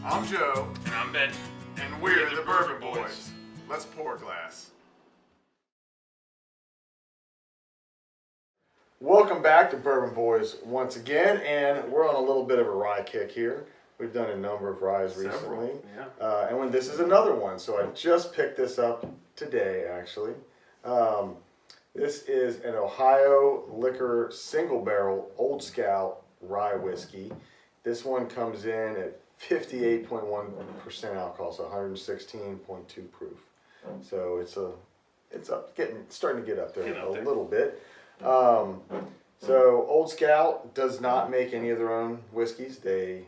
I'm Joe. And I'm Ben. And we're the Bourbon Boys. Let's pour a glass. Welcome back to Bourbon Boys once again, and we're on a little bit of a rye kick here. We've done a number of ryes recently. Yeah. And this is another one, so I just picked this up today, actually. This is an Ohio Liquor Single Barrel Old Scout Rye Whiskey. This one comes in at 58.1% alcohol, so 116.2 proof. So it's starting to get up there a little bit. So Old Scout does not make any of their own whiskeys. They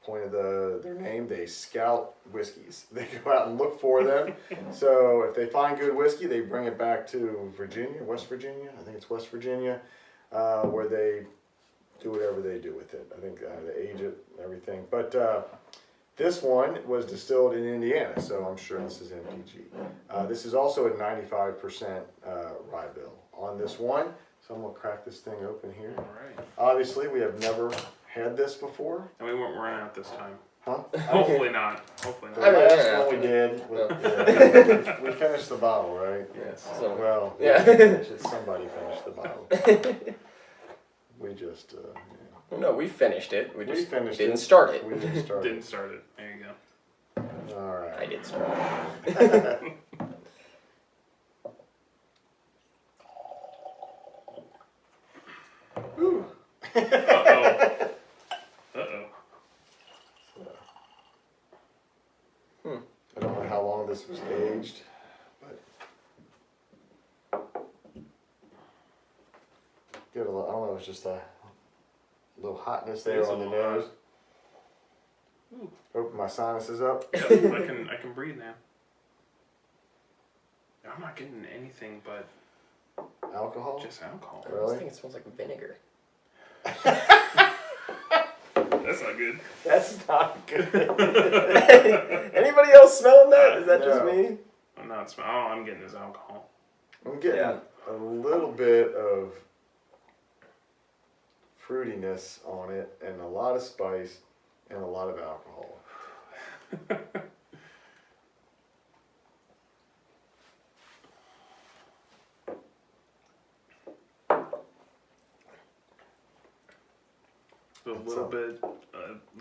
pointed their name, they scout whiskeys. They go out and look for them. So if they find good whiskey, they bring it back to West Virginia. I think it's West Virginia, where they do whatever they do with it. I think they age it and everything. But this one was distilled in Indiana, so I'm sure this is MPG. This is also a 95% rye bill on this one. So I'm going to crack this thing open here. All right. Obviously, we have never had this before. And we won't run out this time. Huh? Hopefully not. Hopefully The not. last one we did, we finished the bottle, right? Yes. So, Well, yeah. Somebody finished the bottle. We just, no, we finished it. We just finished didn't it. start it. We didn't start Didn't start it. There you go. All right. I did start it. Ooh. Uh-oh. Uh-oh. I don't know how long this was aged, but I don't know, it's just a little hotness there It's a on the little hot. nose. Open my sinuses up. Yep, I can breathe now. I'm not getting anything but Alcohol? just alcohol. I Really? think it smells like vinegar. That's not good. That's not good. Anybody else smelling that? Is that just No. me? I'm not smelling. All I'm getting is alcohol. I'm getting a little bit of fruitiness on it, and a lot of spice, and a lot of alcohol. A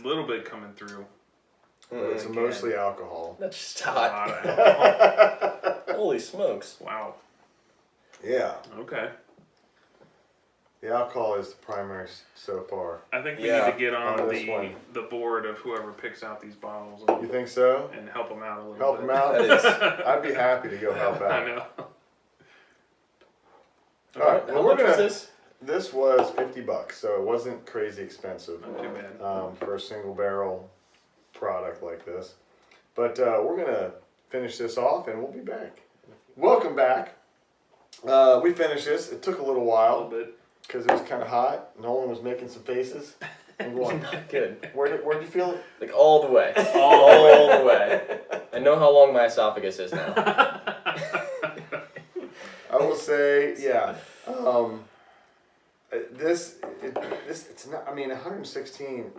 little bit coming through. But it's mostly alcohol. That's just A lot hot. of alcohol. Holy smokes. Wow. Yeah, Okay. the alcohol is the primary so far. I think we Yeah, need to get on on this one. the board of whoever picks out these bottles You think so? and help them out a little Help bit. them out? That is. I'd be happy to go help out. I know. All right, How well, we're much was gonna. this? This was $50, so it wasn't crazy expensive Not too bad. for a single barrel product like this. But we're gonna finish this off, and we'll be back. Welcome back. We finished this. It took a little A while little bit. because it was kind of hot. Nolan was making some faces. I'm going, Not good. where'd you feel it? Like all the way. All the way. I know how long my esophagus is now. I will say, yeah. It's not. I mean, 116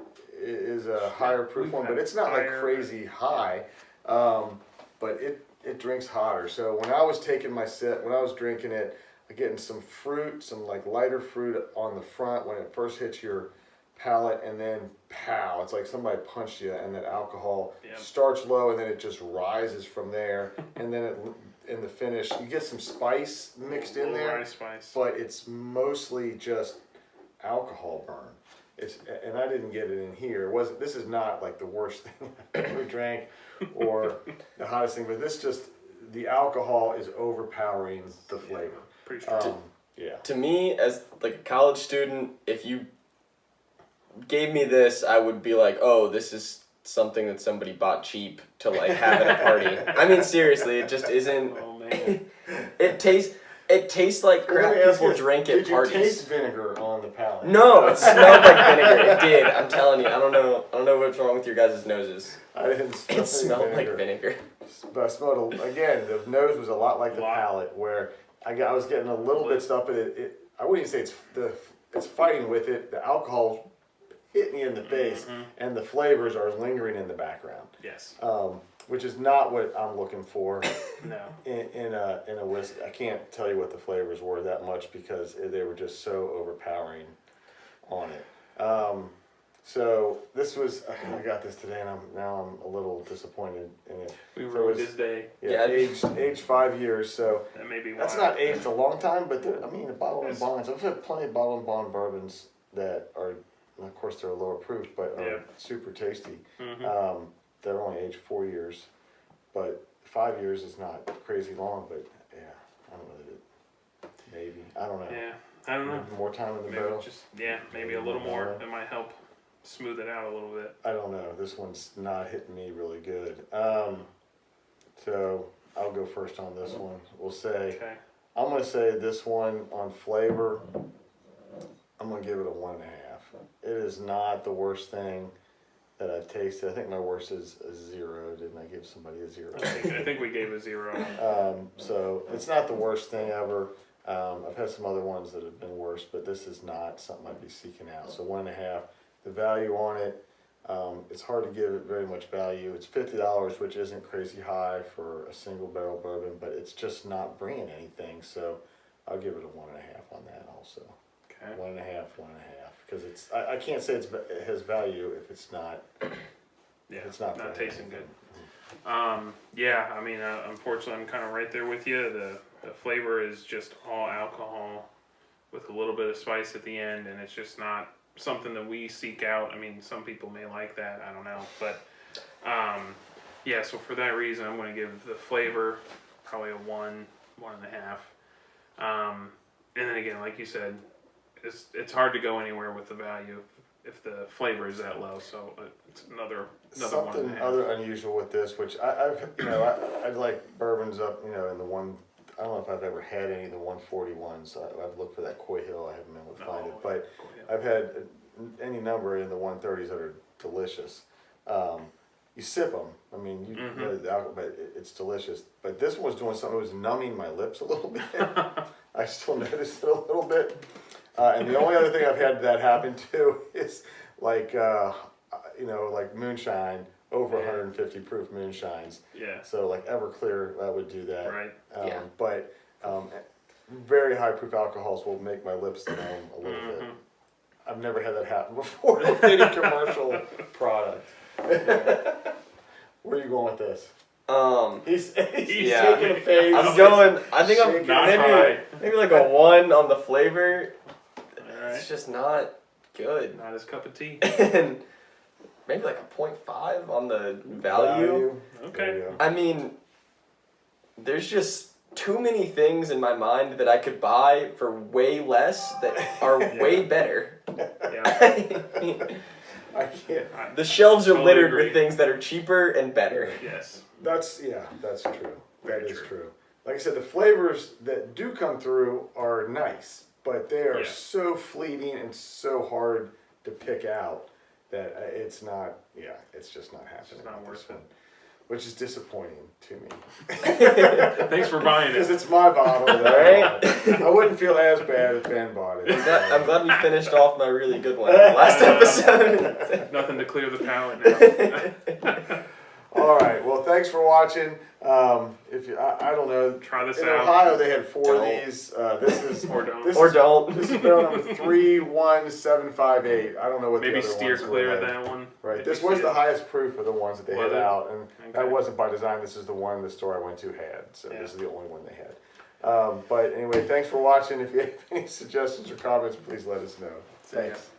is a higher proof We've one, but had it's not like higher- crazy high. But it drinks hotter. So when I was taking my sip, when I was drinking it, getting some fruit, some like lighter fruit on the front when it first hits your palate, and then pow! It's like somebody punched you, and that alcohol Yep. starts low, and then it just rises from there, and then in the finish, you get some spice mixed in there. Rice spice. But it's mostly just alcohol burn. And I didn't get it in here. This is not like the worst thing I've ever drank or the hottest thing, but the alcohol is overpowering the flavor. Pretty strong. Yeah. To me, as like a college student, if you gave me this, I would be like, oh, this is something that somebody bought cheap to like have at a party. I mean, seriously, it just isn't. Oh man. It tastes like crap Let me ask people you, drink at did parties. you taste vinegar on the palate? No, it smelled like vinegar. It did. I'm telling you. I don't know what's wrong with your guys' noses. I didn't smell It smelled like vinegar. But I smelled, again, the nose was a lot like the palate, where I was getting a little bit stuff, but I wouldn't even say it's fighting with it. The alcohol hit me in the face, and the flavors are lingering in the background. Yes. Which is not what I'm looking for No. in a whiskey. I can't tell you what the flavors were that much because they were just so overpowering on it. So this was, I got this today, and I'm a little disappointed in it. We So ruined it was- his day. Yeah, Yeah. aged 5 years. So That may be why. that's not aged a long time, but I mean, the bottle and bonds. I've had plenty of bottle and bond bourbons that are, of course, they're lower proof, but are Yeah. super tasty. Mhm. They're only aged 4 years, but 5 years is not crazy long. But yeah, I don't know that maybe I don't know. Yeah, I don't know. Maybe more time in the Maybe barrel. just maybe a little more. That might help smooth it out a little bit. I don't know. This one's not hitting me really good. So I'll go first on this one. We'll say Okay. I'm gonna say this one on flavor. I'm gonna give it a 1.5. It is not the worst thing that I've tasted. I think my worst is a 0. Didn't I give somebody a 0? I think we gave a 0. So it's not the worst thing ever. I've had some other ones that have been worse, but this is not something I'd be seeking out. So 1.5. The value on it, it's hard to give it very much value. It's $50, which isn't crazy high for a single barrel bourbon, but it's just not bringing anything. So I'll give it a 1.5 on that also. Okay. 1.5, because it's. I can't say it has value if it's not. Yeah, It's not not bringing tasting anything. good. Yeah, I mean, unfortunately, I'm kind of right there with you. The flavor is just all alcohol with a little bit of spice at the end, and it's just not something that we seek out. I mean, some people may like that. I don't know, but yeah. So for that reason, I'm going to give the flavor probably a 1.5. And then again, like you said, it's hard to go anywhere with the value if the flavor is that low. So it's another Something 1.5. other unusual with this, which I've I like bourbons up in the one. I don't know if I've ever had any of the 141s. I've looked for that Coy Hill. I haven't been able to find it, but I've had any number in the 130s that are delicious. You sip them. I mean, you know the alcohol, but it's delicious. But this one was doing something. It was numbing my lips a little bit. I still noticed it a little bit. And the only other thing I've had that happen to is like like moonshine, over 150 proof moonshines. Yeah. So like Everclear, that would do that. Right. Yeah. But very high proof alcohols will make my lips numb a little bit. I've never had that happen before with any commercial product. Where are you going with this? He's Yeah. taking a face. I'm going. I think I'm Shaking Not high. maybe like a 1 on the flavor. All right. It's just not good. Not his cup of tea. And maybe like a 0.5 on the value. Okay. There you go. I mean, there's just too many things in my mind that I could buy for way less that are way better. Yeah. I can't. The shelves are Totally littered agree. with things that are cheaper and better. Yes. That's true. Very That is true. true. Like I said, the flavors that do come through are nice, but they are Yeah. so fleeting and so hard to pick out that it's not. Yeah, it's just not happening. not with this worth it. one, which is disappointing to me Thanks for buying because it. it's my bottle. That I bought. I wouldn't feel as bad if Ben bought it. I'm glad we finished off my really good one last episode. Nothing to clear the palate now. All right. Well, thanks for watching. If you, I don't know. Try this In out. Ohio, they had 4 of Don't. these. This is Or don't. This Or is, don't. This is barrel number 31758. I don't know what Maybe the other steer ones clear were of like. that one. Right. If This you was see the it. highest proof of the ones that they Was had it? out, and that Okay. wasn't by design. This is the one the store I went to had. So Yeah. this is the only one they had. But anyway, thanks for watching. If you have any suggestions or comments, please let us know. See ya. Thanks.